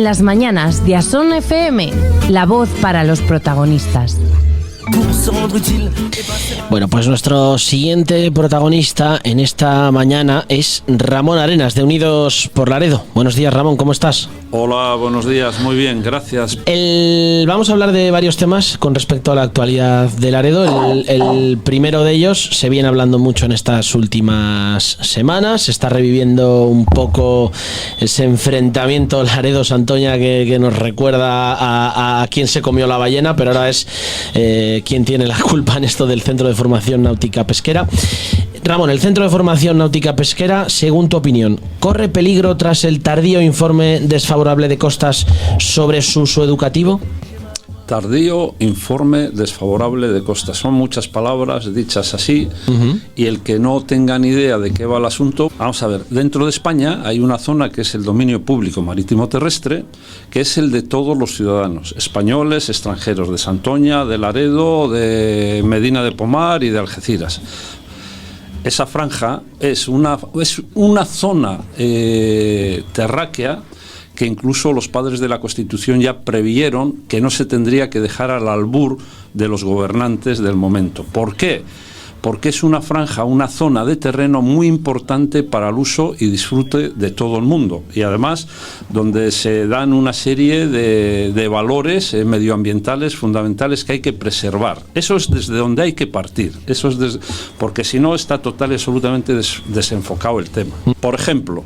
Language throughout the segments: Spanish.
las mañanas de Asón FM, la voz para los protagonistas. Bueno, pues nuestro siguiente protagonista en esta mañana es Ramón Arenas, de Unidos por Laredo. Buenos días, Ramón, ¿cómo estás? Hola, buenos días, muy bien, gracias. Vamos a hablar de varios temas con respecto a la actualidad de Laredo. El primero de ellos se viene hablando mucho en estas últimas semanas. Se está reviviendo un poco ese enfrentamiento Laredo-Santoña que nos recuerda a quién se comió la ballena, pero ahora es quién tiene la culpa en esto del Centro de Formación Náutica Pesquera. Ramón, el Centro de Formación Náutica Pesquera, según tu opinión, ¿corre peligro tras el tardío informe desfavorable de Costas sobre su uso educativo? Tardío informe desfavorable de Costas. Son muchas palabras dichas así, y el que no tenga ni idea de qué va el asunto, vamos a ver, dentro de España hay una zona que es el dominio público marítimo terrestre, que es el de todos los ciudadanos, españoles, extranjeros, de Santoña, de Laredo, de Medina de Pomar y de Algeciras. Esa franja es una zona terráquea que incluso los padres de la Constitución ya previeron que no se tendría que dejar al albur de los gobernantes del momento. ¿Por qué? Porque es una franja, una zona de terreno muy importante para el uso y disfrute de todo el mundo, y además donde se dan una serie de valores medioambientales fundamentales que hay que preservar. Eso es desde donde hay que partir, porque si no está total y absolutamente desenfocado el tema. Por ejemplo,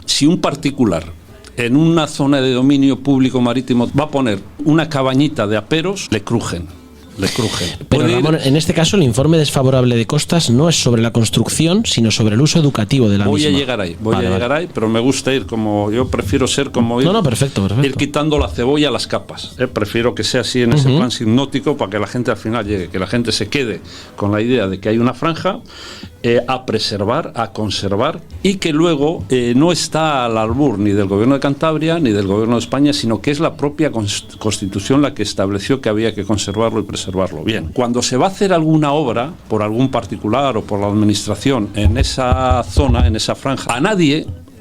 si un particular en una zona de dominio público marítimo va a poner una cabañita de aperos, le crujen. Pero Ramón, en este caso el informe desfavorable de Costas no es sobre la construcción, sino sobre el uso educativo de la misma. Voy a llegar ahí, pero me gusta ir como yo prefiero ser como ir, perfecto. Ir quitando la cebolla a las capas. Prefiero que sea así en ese plan hipnótico para que la gente al final llegue, que la gente se quede con la idea de que hay una franja a preservar, a conservar, y que luego no está al albur ni del gobierno de Cantabria ni del gobierno de España, sino que es la propia Constitución la que estableció que había que conservarlo y preservarlo. Bien, cuando se va a hacer alguna obra por algún particular o por la administración en esa zona, en esa franja,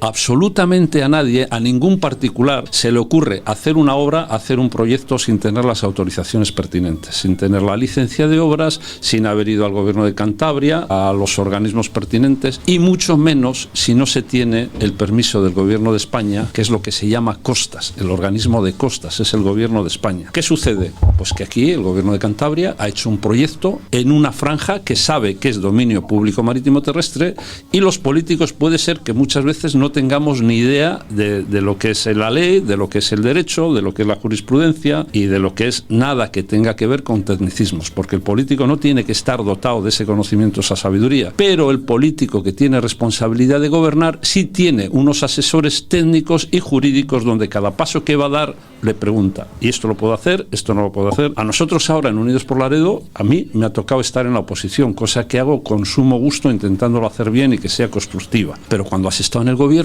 absolutamente a nadie, a ningún particular, se le ocurre hacer una obra, hacer un proyecto sin tener las autorizaciones pertinentes, sin tener la licencia de obras, sin haber ido al gobierno de Cantabria, a los organismos pertinentes, y mucho menos si no se tiene el permiso del gobierno de España, que es lo que se llama Costas, el organismo de Costas, es el gobierno de España. ¿Qué sucede? Pues que aquí el gobierno de Cantabria ha hecho un proyecto en una franja que sabe que es dominio público marítimo terrestre, y los políticos puede ser que muchas veces no tengamos ni idea de lo que es la ley, de lo que es el derecho, de lo que es la jurisprudencia y de lo que es nada que tenga que ver con tecnicismos, porque el político no tiene que estar dotado de ese conocimiento, esa sabiduría, pero el político que tiene responsabilidad de gobernar sí tiene unos asesores técnicos y jurídicos donde cada paso que va a dar le pregunta, ¿y esto lo puedo hacer? ¿Esto no lo puedo hacer? A nosotros ahora en Unidos por Laredo, a mí me ha tocado estar en la oposición, cosa que hago con sumo gusto intentándolo hacer bien y que sea constructiva, pero cuando has estado en el gobierno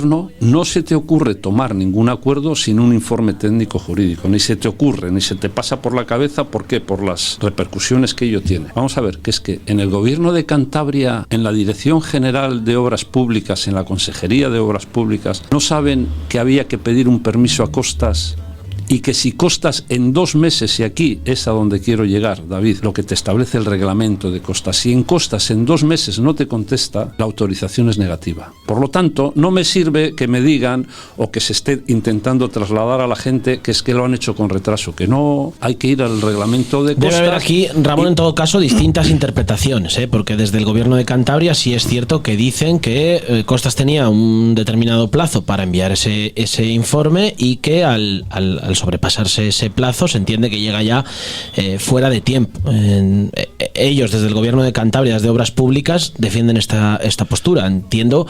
no se te ocurre tomar ningún acuerdo sin un informe técnico jurídico, ni se te ocurre, ni se te pasa por la cabeza. ¿Por qué? Por las repercusiones que ello tiene. Vamos a ver, que es que en el gobierno de Cantabria, en la Dirección General de Obras Públicas, en la Consejería de Obras Públicas, no saben que había que pedir un permiso a Costas, y que si Costas en 2 meses, y aquí es a donde quiero llegar, David, lo que te establece el reglamento de Costas, si en Costas en 2 meses no te contesta, la autorización es negativa. Por lo tanto, no me sirve que me digan o que se esté intentando trasladar a la gente que es que lo han hecho con retraso, que no, hay que ir al reglamento de Costas. Debe haber aquí, Ramón, en todo caso, distintas interpretaciones, porque desde el gobierno de Cantabria sí es cierto que dicen que Costas tenía un determinado plazo para enviar ese informe, y que al sobrepasarse ese plazo se entiende que llega ya fuera de tiempo. Ellos desde el gobierno de Cantabria, desde Obras Públicas, defienden esta postura. Entiendo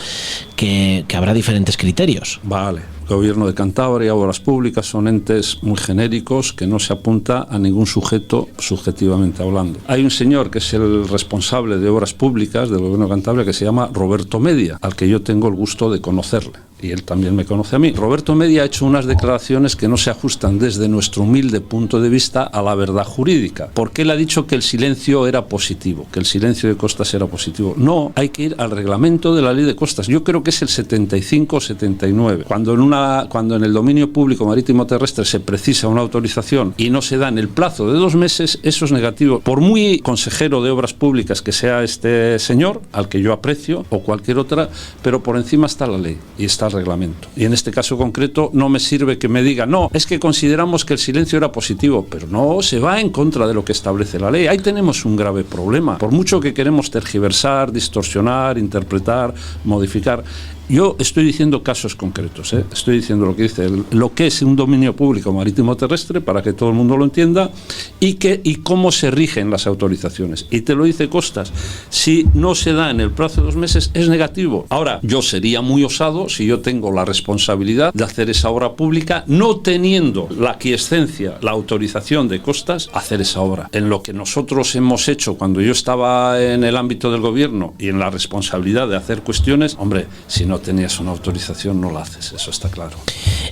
que habrá diferentes criterios. Vale. Gobierno de Cantabria, Obras Públicas, son entes muy genéricos que no se apunta a ningún sujeto subjetivamente hablando. Hay un señor que es el responsable de Obras Públicas del Gobierno de Cantabria que se llama Roberto Media, al que yo tengo el gusto de conocerle, y él también me conoce a mí. Roberto Media ha hecho unas declaraciones que no se ajustan desde nuestro humilde punto de vista a la verdad jurídica, porque él ha dicho que el silencio era positivo, que el silencio de Costas era positivo. No, hay que ir al reglamento de la ley de Costas. Yo creo que es el 75 o 79, cuando en una cuando en el dominio público marítimo terrestre se precisa una autorización y no se da en el plazo de 2 meses, eso es negativo. Por muy consejero de obras públicas que sea este señor, al que yo aprecio, o cualquier otra, pero por encima está la ley y está el reglamento. Y en este caso concreto no me sirve que me diga, no, es que consideramos que el silencio era positivo, pero no, se va en contra de lo que establece la ley. Ahí tenemos un grave problema. Por mucho que queremos tergiversar, distorsionar, interpretar, modificar, yo estoy diciendo casos concretos, estoy diciendo lo que dice, lo que es un dominio público marítimo terrestre, para que todo el mundo lo entienda, y cómo se rigen las autorizaciones. Y te lo dice Costas, si no se da en el plazo de 2 meses, es negativo. Ahora, yo sería muy osado si yo tengo la responsabilidad de hacer esa obra pública, no teniendo la aquiescencia, la autorización de Costas, hacer esa obra. En lo que nosotros hemos hecho cuando yo estaba en el ámbito del gobierno y en la responsabilidad de hacer cuestiones, hombre, si no tenías una autorización no la haces, eso está claro.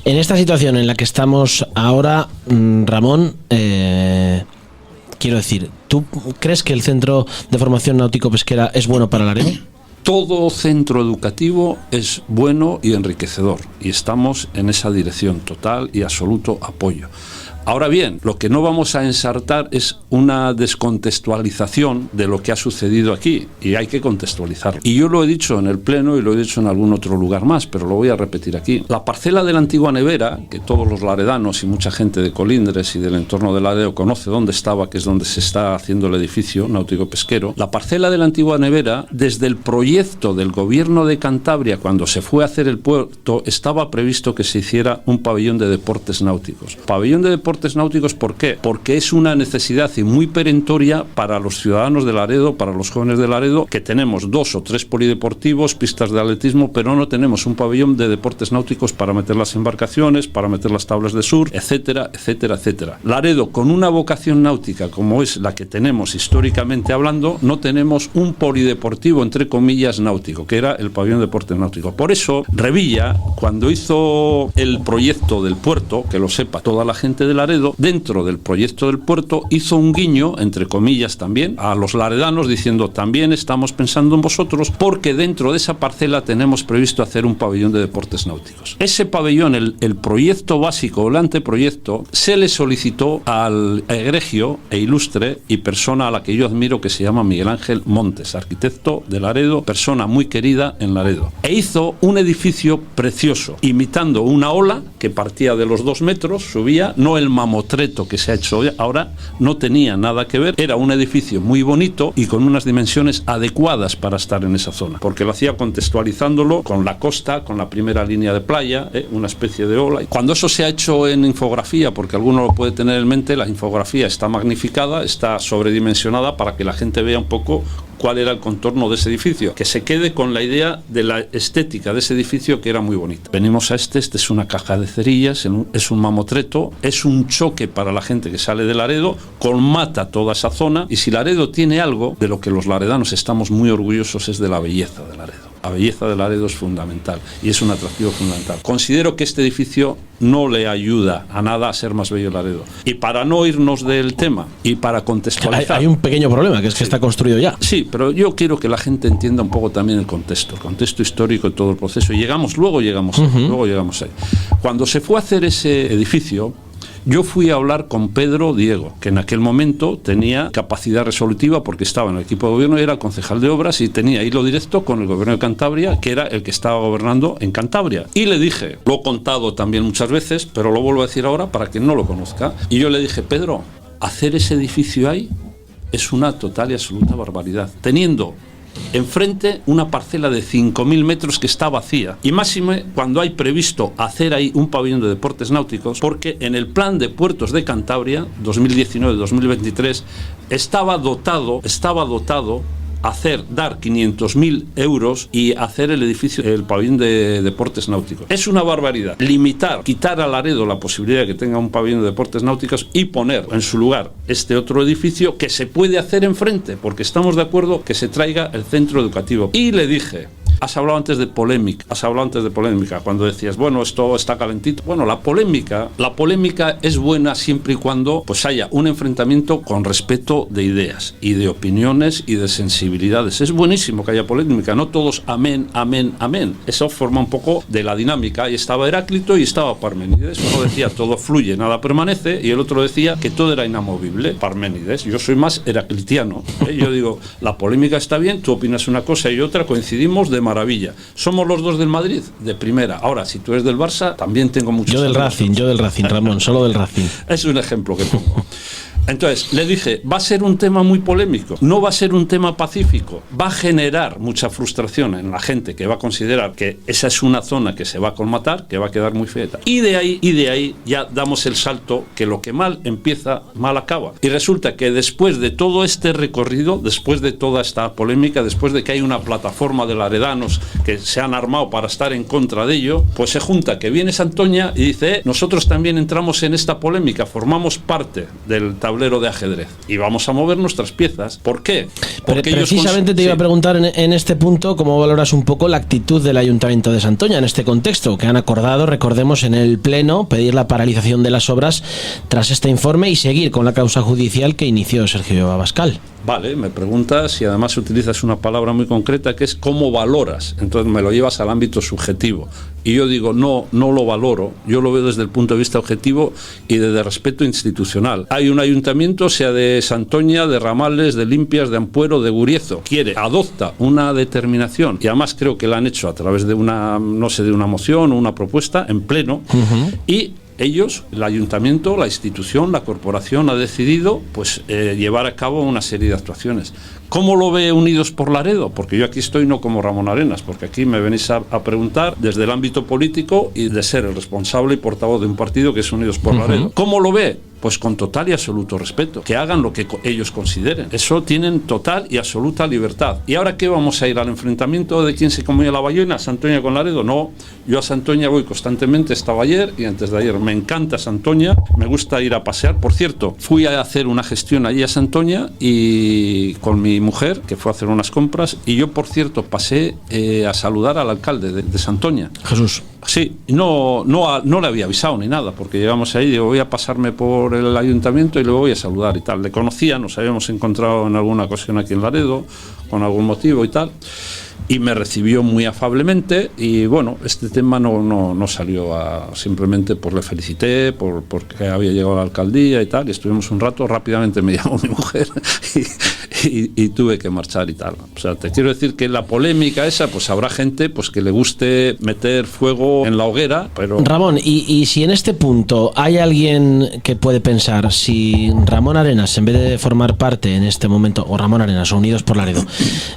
En esta situación en la que estamos ahora, Ramón, quiero decir, ¿tú crees que el Centro de Formación Náutico-Pesquera es bueno para Laredo? Todo centro educativo es bueno y enriquecedor, y estamos en esa dirección, total y absoluto apoyo. Ahora bien, lo que no vamos a ensartar es una descontextualización de lo que ha sucedido aquí, y hay que contextualizarlo. Y yo lo he dicho en el Pleno y lo he dicho en algún otro lugar más, pero lo voy a repetir aquí. La parcela de la antigua nevera, que todos los laredanos y mucha gente de Colindres y del entorno de Laredo conoce dónde estaba, que es donde se está haciendo el edificio náutico-pesquero, la parcela de la antigua nevera, desde el proyecto del gobierno de Cantabria, cuando se fue a hacer el puerto, estaba previsto que se hiciera un pabellón de deportes náuticos. Pabellón de deportes náuticos, ¿por qué? Porque es una necesidad y muy perentoria para los ciudadanos de Laredo, para los jóvenes de Laredo, que tenemos 2 o 3 polideportivos, pistas de atletismo, pero no tenemos un pabellón de deportes náuticos para meter las embarcaciones, para meter las tablas de surf, etcétera, etcétera, etcétera. Laredo, con una vocación náutica como es la que tenemos históricamente hablando, no tenemos un polideportivo, entre comillas, náutico, que era el pabellón de deportes náuticos. Por eso, Revilla, cuando hizo el proyecto del puerto, que lo sepa toda la gente de Laredo, dentro del proyecto del puerto hizo un guiño, entre comillas también, a los laredanos, diciendo, también estamos pensando en vosotros, porque dentro de esa parcela tenemos previsto hacer un pabellón de deportes náuticos. Ese pabellón, el proyecto básico, el anteproyecto, se le solicitó al egregio e ilustre y persona a la que yo admiro, que se llama Miguel Ángel Montes, arquitecto de Laredo, persona muy querida en Laredo, e hizo un edificio precioso, imitando una ola que partía de los 2 metros, subía, no el mamotreto que se ha hecho ahora, no tenía nada que ver, era un edificio muy bonito y con unas dimensiones adecuadas para estar en esa zona, porque lo hacía contextualizándolo con la costa, con la primera línea de playa, una especie de ola. Cuando eso se ha hecho en infografía, porque alguno lo puede tener en mente, la infografía está magnificada, está sobredimensionada para que la gente vea un poco cuál era el contorno de ese edificio, que se quede con la idea de la estética de ese edificio, que era muy bonita. Venimos a este es una caja de cerillas, es un mamotreto, es un choque para la gente que sale de Laredo, colmata toda esa zona, y si Laredo tiene algo de lo que los laredanos estamos muy orgullosos, es de la belleza de Laredo. La belleza de Laredo es fundamental y es un atractivo fundamental. Considero que este edificio no le ayuda a nada a ser más bello Laredo. Y para no irnos del tema y para contextualizar... Hay un pequeño problema, que es que está construido ya. Sí, pero yo quiero que la gente entienda un poco también el contexto histórico de todo el proceso. Y luego llegamos ahí. Cuando se fue a hacer ese edificio, yo fui a hablar con Pedro Diego, que en aquel momento tenía capacidad resolutiva porque estaba en el equipo de gobierno y era concejal de obras y tenía hilo directo con el gobierno de Cantabria, que era el que estaba gobernando en Cantabria. Y le dije, lo he contado también muchas veces, pero lo vuelvo a decir ahora para quien no lo conozca, y yo le dije, Pedro, hacer ese edificio ahí es una total y absoluta barbaridad, teniendo enfrente una parcela de 5.000 metros que está vacía, y máxime cuando hay previsto hacer ahí un pabellón de deportes náuticos, porque en el plan de puertos de Cantabria 2019-2023 estaba dotado dar 500.000 euros y hacer el edificio, el pabellón de deportes náuticos. Es una barbaridad. Quitar a Laredo la posibilidad de que tenga un pabellón de deportes náuticos y poner en su lugar este otro edificio que se puede hacer enfrente, porque estamos de acuerdo que se traiga el centro educativo. Y le dije, Has hablado antes de polémica, cuando decías, bueno, esto está calentito. Bueno, la polémica es buena siempre y cuando pues haya un enfrentamiento con respeto de ideas y de opiniones y de sensibilidades. Es buenísimo que haya polémica, no todos amén, amén, amén. Eso forma un poco de la dinámica. Y estaba Heráclito y estaba Parménides. Uno decía todo fluye, nada permanece, y el otro decía que todo era inamovible. Parménides. Yo soy más heraclitiano. Yo digo, la polémica está bien, tú opinas una cosa y otra, coincidimos de maravilla. Somos los dos del Madrid, de primera. Ahora, si tú eres del Barça, también tengo muchos. Yo del Racing, Ramón, solo del Racing. Es un ejemplo que pongo. Entonces, le dije, va a ser un tema muy polémico, no va a ser un tema pacífico, va a generar mucha frustración en la gente que va a considerar que esa es una zona que se va a colmatar, que va a quedar muy fea. Y de ahí ya damos el salto que lo que mal empieza, mal acaba. Y resulta que después de todo este recorrido, después de toda esta polémica, después de que hay una plataforma de laredanos que se han armado para estar en contra de ello, pues se junta que viene Santoña y dice, nosotros también entramos en esta polémica, formamos parte del tablero de ajedrez y vamos a mover nuestras piezas. ¿Por qué? Porque precisamente te iba a preguntar en este punto cómo valoras un poco la actitud del Ayuntamiento de Santoña en este contexto, que han acordado, recordemos, en el Pleno pedir la paralización de las obras tras este informe y seguir con la causa judicial que inició Sergio Abascal. Vale, me preguntas y además utilizas una palabra muy concreta que es cómo valoras. Entonces me lo llevas al ámbito subjetivo. Y yo digo, no lo valoro. Yo lo veo desde el punto de vista objetivo y desde respeto institucional. Hay un ayuntamiento, sea de Santoña, de Ramales, de Limpias, de Ampuero, de Guriezo, adopta una determinación, y además creo que la han hecho a través de una moción o una propuesta en pleno, y ellos, el ayuntamiento, la institución, la corporación ha decidido pues llevar a cabo una serie de actuaciones. ¿Cómo lo ve Unidos por Laredo? Porque yo aquí estoy no como Ramón Arenas, porque aquí me venís a preguntar desde el ámbito político y de ser el responsable y portavoz de un partido que es Unidos por Laredo. ¿Cómo lo ve? Pues con total y absoluto respeto, que hagan lo que ellos consideren. Eso tienen total y absoluta libertad. ¿Y ahora qué vamos a ir al enfrentamiento de quién se comía la bayona? ¿Santoña con Laredo? No, yo a Santoña voy constantemente, estaba ayer y antes de ayer. Me encanta Santoña, me gusta ir a pasear. Por cierto, fui a hacer una gestión allí a Santoña y con mi mujer, que fue a hacer unas compras, y yo, por cierto, pasé a saludar al alcalde de Santoña. Jesús. Sí, no le había avisado ni nada, porque llegamos ahí y digo, voy a pasarme por el ayuntamiento y luego voy a saludar y tal. Le conocía, nos habíamos encontrado en alguna ocasión aquí en Laredo, con algún motivo y tal, y me recibió muy afablemente. Y bueno, este tema no salió simplemente pues le felicité porque había llegado a la alcaldía y tal, y estuvimos un rato. Rápidamente me llamó mi mujer y tuve que marchar y tal. O sea, te quiero decir que la polémica esa, pues habrá gente pues que le guste meter fuego en la hoguera, pero... Ramón, y si en este punto hay alguien que puede pensar, si Ramón Arenas, en vez de formar parte en este momento, o Ramón Arenas o Unidos por Laredo,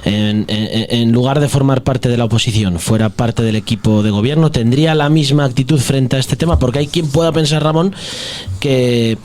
en lugar de formar parte de la oposición, fuera parte del equipo de gobierno, ¿tendría la misma actitud frente a este tema? Porque hay quien pueda pensar, Ramón, que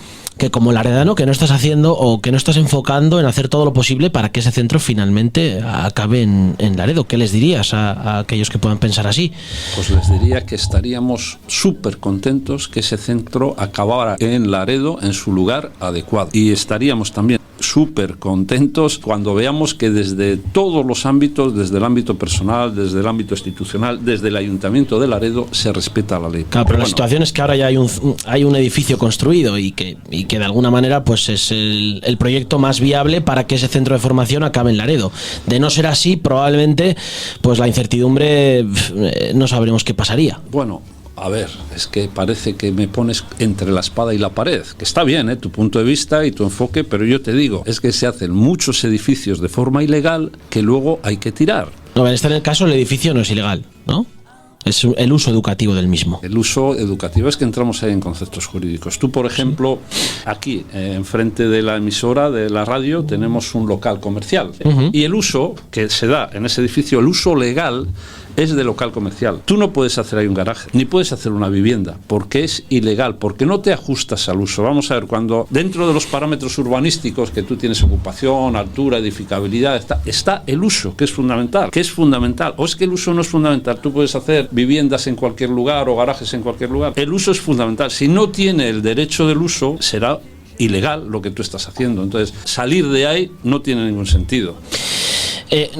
como laredano, que no estás haciendo o que no estás enfocando en hacer todo lo posible para que ese centro finalmente acabe en Laredo. ¿Qué les dirías a aquellos que puedan pensar así? Pues les diría que estaríamos súper contentos que ese centro acabara en Laredo, en su lugar adecuado. Y estaríamos también súper contentos cuando veamos que desde todos los ámbitos, desde el ámbito personal, desde el ámbito institucional, desde el Ayuntamiento de Laredo, se respeta la ley. Claro, pero la situación es que ahora ya hay un edificio construido y que de alguna manera pues es el proyecto más viable para que ese centro de formación acabe en Laredo. De no ser así, probablemente pues la incertidumbre no sabremos qué pasaría. Bueno, a ver, es que parece que me pones entre la espada y la pared, que está bien, tu punto de vista y tu enfoque, pero yo te digo, es que se hacen muchos edificios de forma ilegal que luego hay que tirar. No, en este caso el edificio no es ilegal, ¿no? Es el uso educativo del mismo. El uso educativo, es que entramos ahí en conceptos jurídicos. Tú, por ejemplo, aquí, enfrente de la emisora de la radio, tenemos un local comercial. Y el uso que se da en ese edificio, el uso legal, es de local comercial. Tú no puedes hacer ahí un garaje, ni puedes hacer una vivienda, porque es ilegal, porque no te ajustas al uso. Vamos a ver, cuando dentro de los parámetros urbanísticos que tú tienes, ocupación, altura, edificabilidad, está el uso, que es fundamental. O es que el uso no es fundamental. Tú puedes hacer viviendas en cualquier lugar o garajes en cualquier lugar. El uso es fundamental. Si no tiene el derecho del uso, será ilegal lo que tú estás haciendo. Entonces, salir de ahí no tiene ningún sentido.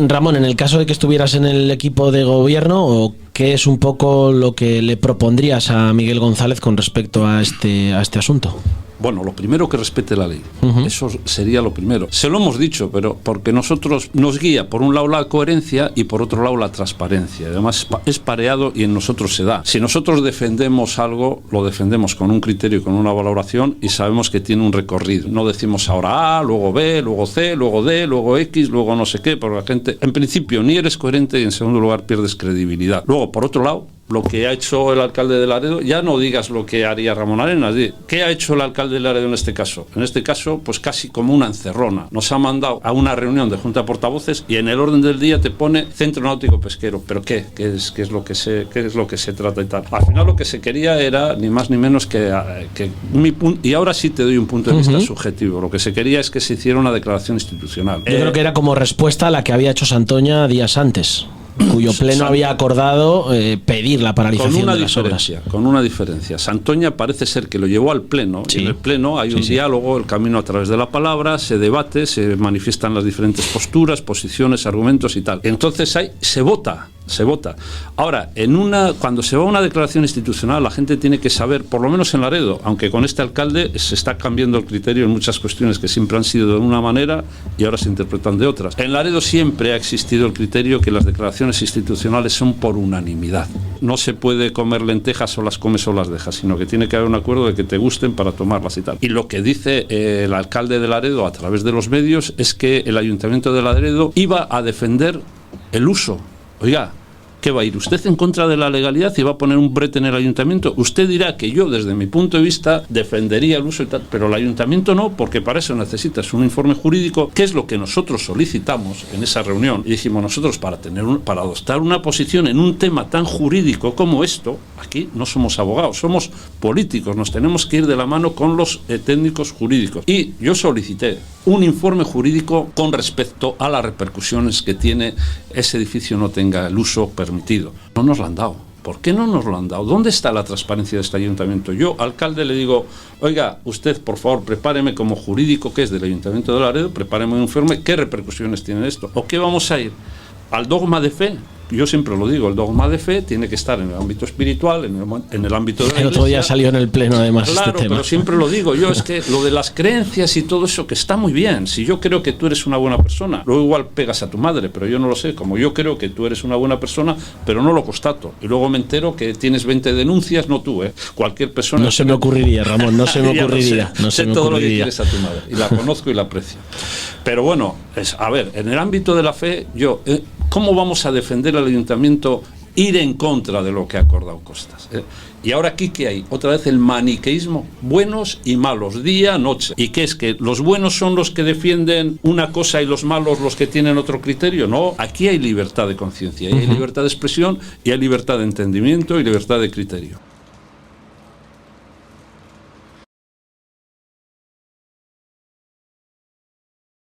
Ramón, en el caso de que estuvieras en el equipo de gobierno, ¿qué es un poco lo que le propondrías a Miguel González con respecto a este asunto? Bueno, lo primero, que respete la ley. Eso sería lo primero. Se lo hemos dicho, pero porque nosotros nos guía por un lado la coherencia y por otro lado la transparencia. Además es pareado y en nosotros se da. Si nosotros defendemos algo, lo defendemos con un criterio y con una valoración y sabemos que tiene un recorrido. No decimos ahora A, luego B, luego C, luego D, luego X, luego no sé qué, porque la gente, en principio, ni eres coherente y en segundo lugar pierdes credibilidad. Luego, por otro lado, lo que ha hecho el alcalde de Laredo, ya no digas lo que haría Ramón Arenas, ¿qué ha hecho el alcalde de Laredo en este caso? En este caso, pues casi como una encerrona. Nos ha mandado a una reunión de junta de portavoces y en el orden del día te pone Centro Náutico Pesquero. ¿Pero qué? ¿Qué es lo que se trata y tal? Al final lo que se quería era ni más ni menos que mi punto, y ahora sí te doy un punto de vista subjetivo. Lo que se quería es que se hiciera una declaración institucional. Yo creo que era como respuesta a la que había hecho Santoña días antes, cuyo pleno había acordado pedir la paralización de las obras. Con una diferencia. Santoña parece ser que lo llevó al pleno, y en el pleno hay un diálogo, el camino a través de la palabra, se debate, se manifiestan las diferentes posturas, posiciones, argumentos y tal. Entonces ahí se vota. Ahora, cuando se va a una declaración institucional, la gente tiene que saber, por lo menos en Laredo, aunque con este alcalde se está cambiando el criterio en muchas cuestiones que siempre han sido de una manera y ahora se interpretan de otras. En Laredo siempre ha existido el criterio que las declaraciones institucionales son por unanimidad. No se puede comer lentejas o las comes o las dejas, sino que tiene que haber un acuerdo de que te gusten para tomarlas y tal. Y lo que dice el alcalde de Laredo a través de los medios es que el ayuntamiento de Laredo iba a defender el uso. Oiga, ¿qué va a ir usted en contra de la legalidad y va a poner un brete en el ayuntamiento? Usted dirá que yo, desde mi punto de vista, defendería el uso y tal, pero el ayuntamiento no, porque para eso necesitas un informe jurídico, que es lo que nosotros solicitamos en esa reunión. Y dijimos nosotros, para adoptar una posición en un tema tan jurídico como esto, aquí no somos abogados, somos políticos, nos tenemos que ir de la mano con los técnicos jurídicos. Y yo solicité un informe jurídico con respecto a las repercusiones que tiene ese edificio no tenga el uso permitido. No nos lo han dado. ¿Por qué no nos lo han dado? ¿Dónde está la transparencia de este ayuntamiento? Yo, alcalde, le digo, oiga, usted, por favor, prepáreme como jurídico, que es del Ayuntamiento de Laredo, prepáreme un informe, ¿qué repercusiones tiene esto? ¿O qué vamos a ir? ¿Al dogma de fe? Yo siempre lo digo, el dogma de fe tiene que estar en el ámbito espiritual, en el ámbito de la Iglesia. El otro día salió en el pleno, además, claro, este tema. Pero siempre lo digo yo, es que lo de las creencias y todo eso, que está muy bien. Si yo creo que tú eres una buena persona, luego igual pegas a tu madre, pero yo no lo sé. Como yo creo que tú eres una buena persona, pero no lo constato. Y luego me entero que tienes 20 denuncias, no tú, cualquier persona. No se me ocurriría, Ramón, no se me ocurriría. No sé todo lo que quieres a tu madre. Y la conozco y la aprecio. Pero bueno, a ver, en el ámbito de la fe, ¿cómo vamos a defender al ayuntamiento ir en contra de lo que ha acordado Costas? Y ahora aquí, ¿qué hay? Otra vez el maniqueísmo, buenos y malos, día, noche. ¿Y qué es? ¿Que los buenos son los que defienden una cosa y los malos los que tienen otro criterio? No, aquí hay libertad de conciencia, hay libertad de expresión y hay libertad de entendimiento y libertad de criterio.